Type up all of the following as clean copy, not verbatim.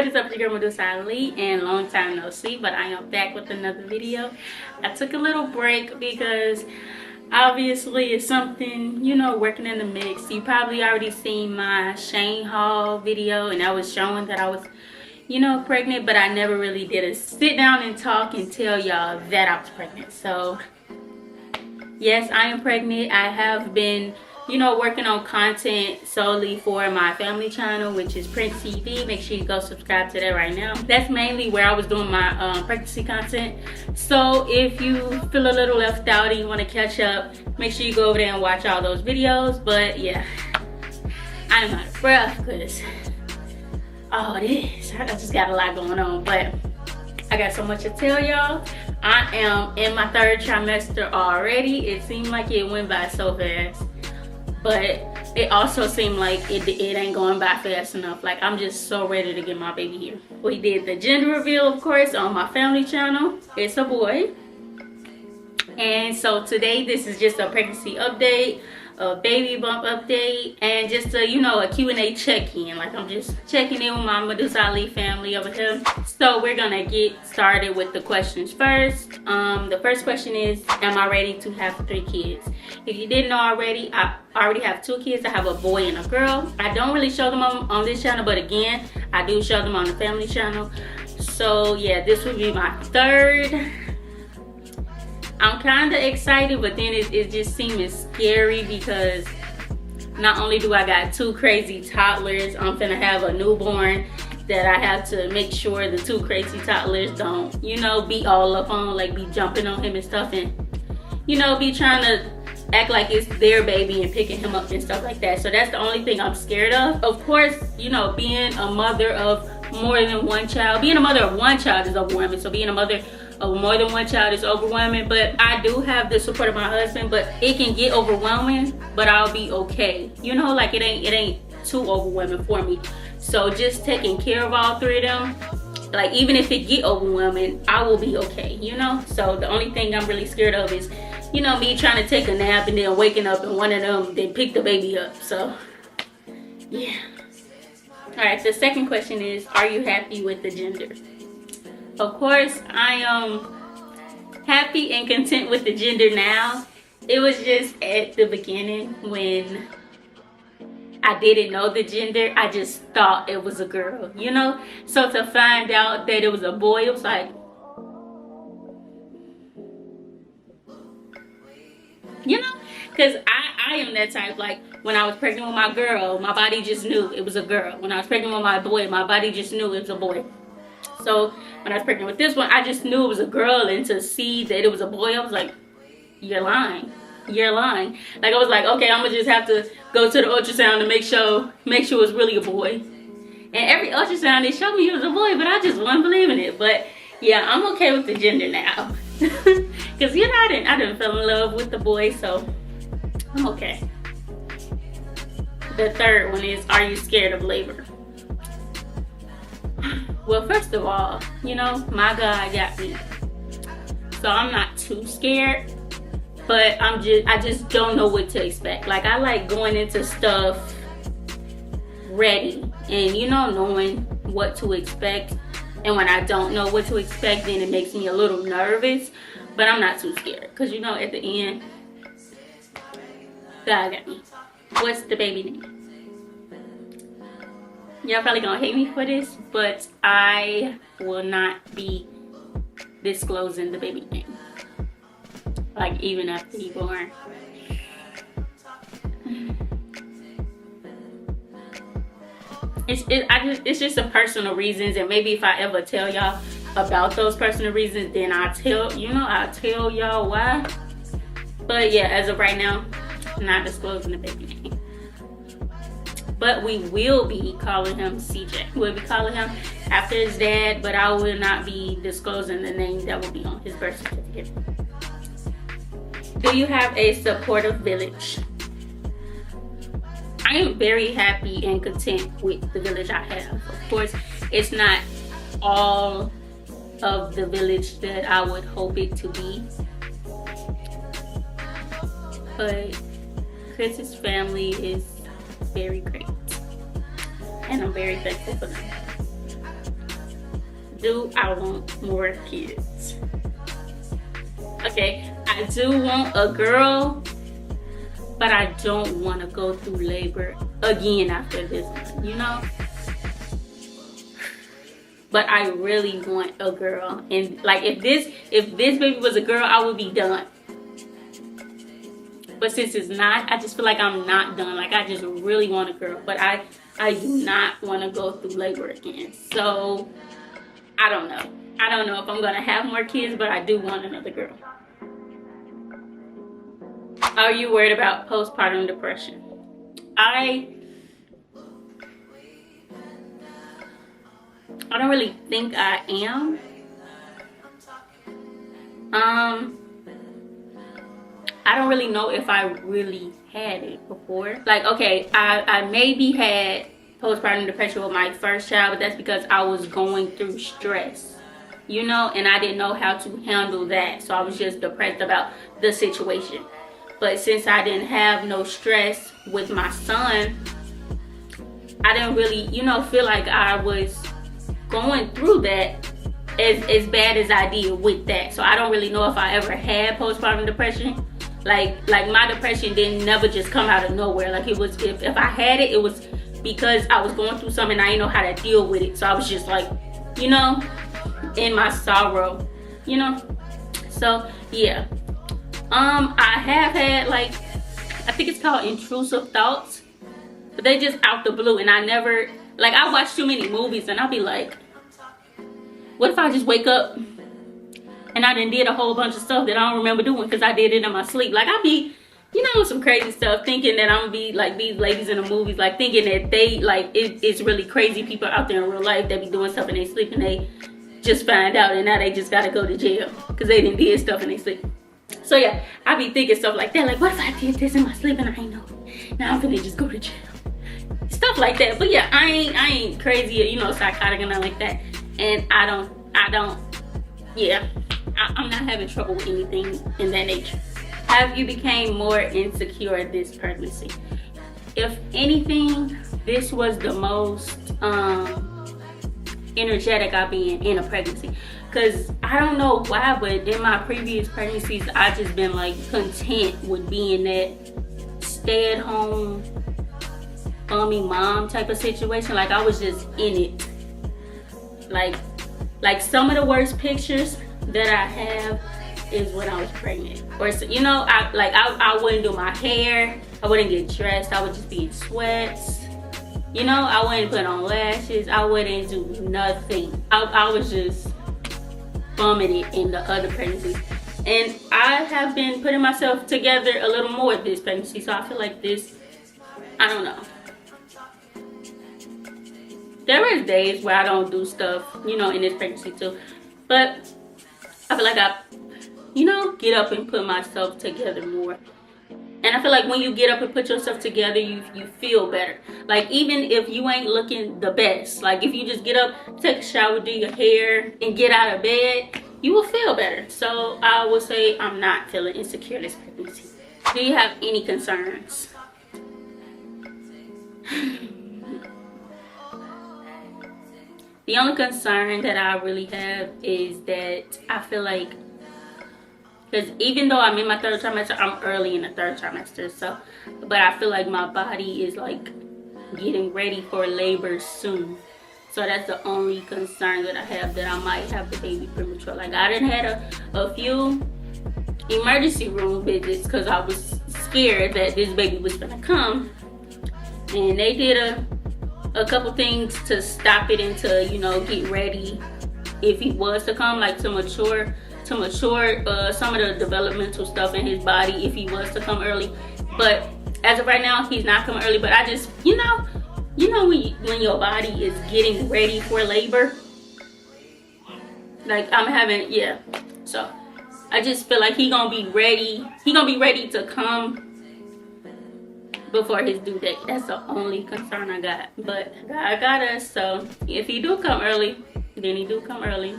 What is up, it's your girl Medusa and long time no see, but I am back with another video. I took a little break because obviously it's something, you know, working in the mix. You probably already seen my Shane haul video, and I was showing that I was, you know, pregnant, but I never really did a sit down and talk and tell y'all that I was pregnant. So yes, I am pregnant. I have been, you know, working on content solely for my family channel, which is Prince TV. Make sure you go subscribe to that right now. That's mainly where I was doing my pregnancy content. So if you feel a little left out and you want to catch up, make sure you go over there and watch all those videos. But yeah, I'm out of breath because I just got a lot going on, but I got so much to tell y'all. I am in my third trimester already. It seemed like it went by so fast, but it also seemed like it ain't going by fast enough. Like, I'm just so ready to get my baby here. We did the gender reveal, of course, on my family channel. It's a boy. And so today, this is just a pregnancy update, a baby bump update, and just a, you know, a Q&A check-in. Like, I'm just checking in with my Medusa family over here. So we're gonna get started with the questions first. The first question is, am I ready to have 3 kids? If you didn't know already, I already have 2 kids. I have a boy and a girl. I don't really show them on this channel, but again, I do show them on the family channel. So yeah, this will be my 3rd. I'm kind of excited, but then it just seems scary because not only do I got 2 crazy toddlers, I'm finna have a newborn that I have to make sure the 2 crazy toddlers don't, you know, be all up on, like be jumping on him and stuff, and, you know, be trying to act like it's their baby and picking him up and stuff like that. So that's the only thing I'm scared of. Of course, you know, being a mother of more than 1 child, being a mother of 1 child is overwhelming. So being a mother of more than 1 child is overwhelming, but I do have the support of my husband. But it can get overwhelming, but I'll be okay, you know, like it ain't too overwhelming for me. So just taking care of all 3 of them, like even if it get overwhelming, I will be okay, you know. So the only thing I'm really scared of is, you know, me trying to take a nap and then waking up and one of them then pick the baby up. So yeah. All right, the second question is, are you happy with the gender? Of course, I am happy and content with the gender now. It was just at the beginning when I didn't know the gender, I just thought it was a girl, you know? So to find out that it was a boy, it was like, you know? Because I am that type. Like, when I was pregnant with my girl, my body just knew it was a girl. When I was pregnant with my boy, my body just knew it was a boy. So when I was pregnant with this one, I just knew it was a girl, and to see that it was a boy, I was like, you're lying. You're lying. Like, I was like, okay, I'm gonna just have to go to the ultrasound to make sure it was really a boy. And every ultrasound, they showed me it was a boy, but I just wasn't believing it. But yeah, I'm okay with the gender now. Because, you know, I didn't fall in love with the boy, so I'm okay. The third one is, are you scared of labor? Well, first of all, you know, my God got me. So I'm not too scared, but I just don't know what to expect. Like, I like going into stuff ready and, you know, knowing what to expect. And when I don't know what to expect, then it makes me a little nervous, but I'm not too scared. Because, you know, at the end, God got me. What's the baby name? Y'all probably gonna hate me for this, but I will not be disclosing the baby name. Like, even after he's born. It's just a personal reasons, and maybe if I ever tell y'all about those personal reasons, then I'll tell y'all why. But yeah, as of right now, I'm not disclosing the baby name. But we will be calling him CJ. We'll be calling him after his dad, but I will not be disclosing the name that will be on his birth certificate. Do you have a supportive village? I am very happy and content with the village I have. Of course, it's not all of the village that I would hope it to be, but Chris's family is very great, and I'm very thankful for them. do I want more kids? Okay, I do want a girl, but I don't want to go through labor again after this one, you know? But I really want a girl. And like if this baby was a girl, I would be done. But since it's not, I just feel like I'm not done. Like I just really want a girl. But I do not want to go through labor again. So I don't know. I don't know if I'm gonna have more kids, but I do want another girl. Are you worried about postpartum depression? I don't really think I am. I don't really know if I really had it before. Like, okay, I maybe had postpartum depression with my first child, but that's because I was going through stress, you know, and I didn't know how to handle that. So I was just depressed about the situation. But since I didn't have no stress with my son, I didn't really, you know, feel like I was going through that as bad as I did with that. So I don't really know if I ever had postpartum depression. Like my depression didn't never just come out of nowhere. Like it was, if I had it, it was because I was going through something and I didn't know how to deal with it. So I was just like, you know, in my sorrow, you know. So yeah, I have had, like, I think it's called intrusive thoughts, but they just out the blue. And I never, like, I watch too many movies and I'll be like, what if I just wake up and I done did a whole bunch of stuff that I don't remember doing because I did it in my sleep? Like, I'll be, you know, some crazy stuff, thinking that I'm gonna be like these ladies in the movies, like thinking that they, like, it's really crazy people out there in real life that be doing stuff in their sleep and they just find out and now they just gotta go to jail because they didn't did stuff in their sleep. So yeah, I be thinking stuff like that, like, what if I did this in my sleep and I ain't know? Now I'm gonna just go to jail. Stuff like that. But yeah, I ain't crazy, you know, psychotic and nothing like that. And I don't, yeah, I'm not having trouble with anything in that nature. Have you became more insecure this pregnancy? If anything, this was the most energetic I've been in a pregnancy. Cause I don't know why, but in my previous pregnancies, I just been like content with being that stay-at-home mom type of situation. Like I was just in it. Like some of the worst pictures that I have is when I was pregnant. Or, you know, I wouldn't do my hair. I wouldn't get dressed. I would just be in sweats. You know, I wouldn't put on lashes. I wouldn't do nothing. I was just bumming it in the other pregnancies. And I have been putting myself together a little more this pregnancy. So I feel like this, I don't know. There is days where I don't do stuff, you know, in this pregnancy too. But I feel like I, you know, get up and put myself together more. And I feel like when you get up and put yourself together, you feel better. Like even if you ain't looking the best, like if you just get up, take a shower, do your hair, and get out of bed, you will feel better. So I would say I'm not feeling insecure this pregnancy. Do you have any concerns? The only concern that I really have is that I feel like, because even though I'm in my third trimester, I'm early in the third trimester, so, but I feel like my body is like getting ready for labor soon. So that's the only concern that I have, that I might have the baby premature. Like I done had a few emergency room visits because I was scared that this baby was gonna come, and they did a couple things to stop it and to, you know, get ready if he was to come, like to mature some of the developmental stuff in his body if he was to come early. But as of right now, he's not coming early. But I just, you know when your body is getting ready for labor, like I'm having, yeah. So I just feel like he gonna be ready to come before his due date. That's the only concern I got. But God got us, so if he do come early, then he do come early.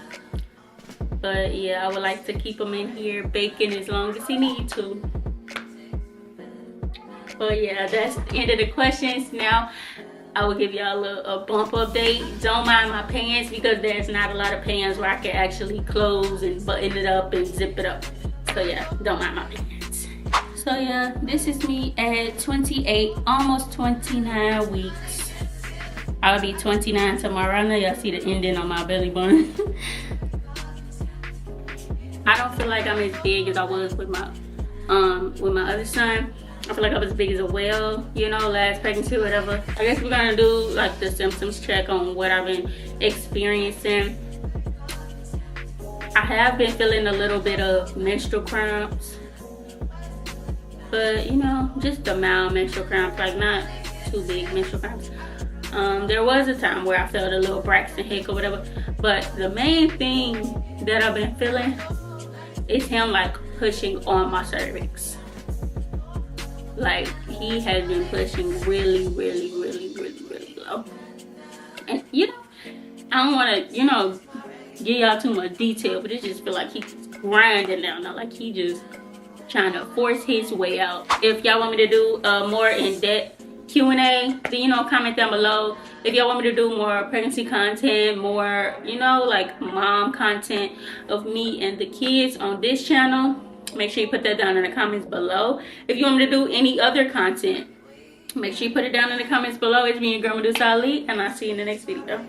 But yeah, I would like to keep him in here baking as long as he need to. But yeah, that's the end of the questions. Now I will give y'all a bump update. Don't mind my pants because there's not a lot of pants where I can actually close and button it up and zip it up. So yeah, don't mind my pants. So yeah, this is me at 28, almost 29 weeks. I'll be 29 tomorrow. I know y'all see the ending on my belly button. I don't feel like I'm as big as I was with my other son. I feel like I was as big as a whale, you know, last pregnancy, whatever. I guess we're gonna do like the symptoms check on what I've been experiencing. I have been feeling a little bit of menstrual cramps, but you know, just the mild menstrual cramps, like not too big menstrual cramps. There was a time where I felt a little Braxton Hick or whatever, but the main thing that I've been feeling is him like pushing on my cervix. Like he has been pushing really low. And you know, I don't want to, you know, give y'all too much detail, but it just feel like he's grinding down now, like he just trying to force his way out. If y'all want me to do more in-depth Q&A, then you know, comment down below. If y'all want me to do more pregnancy content, more, you know, like mom content of me and the kids on this channel, make sure you put that down in the comments below. If you want me to do any other content, make sure you put it down in the comments below. It's me, your girl Medusa, and I'll see you in the next video.